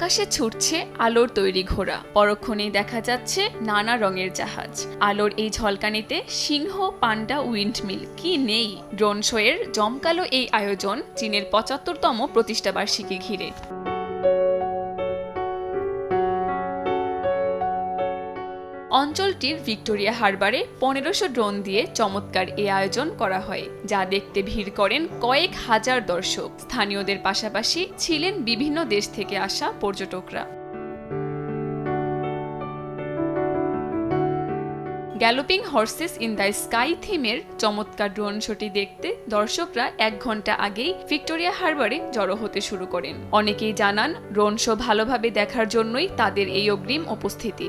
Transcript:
আকাশে ছুটছে আলোর তৈরি ঘোড়া, পরক্ষণেই দেখা যাচ্ছে নানা রঙের জাহাজ। আলোর এই ঝলকানিতে সিংহ, পান্ডা, উইন্ডমিল কি নেই। ড্রোন শোয়ের জমকালো এই আয়োজন চীনের ৭৫তম প্রতিষ্ঠাবার্ষিকী ঘিরে। অঞ্চলটির ভিক্টোরিয়া হারবারে ১৫০০ ড্রোন দিয়ে চমৎকার এই আয়োজন করা হয়, যা দেখতে ভিড় করেন কয়েক হাজার দর্শক। স্থানীয়দের পাশাপাশি ছিলেন বিভিন্ন দেশ থেকে আসা পর্যটকরা। Galloping horse's in the sky থিমের চমৎকার ড্রোন শোটি দেখতে দর্শকরা ১ ঘন্টা আগেই ভিক্টোরিয়া হারবারে জড়ো হতে শুরু করেন। অনেকেই জানান ড্রোন শো ভালোভাবে দেখার জন্যই তাদের এই অগ্রিম উপস্থিতি।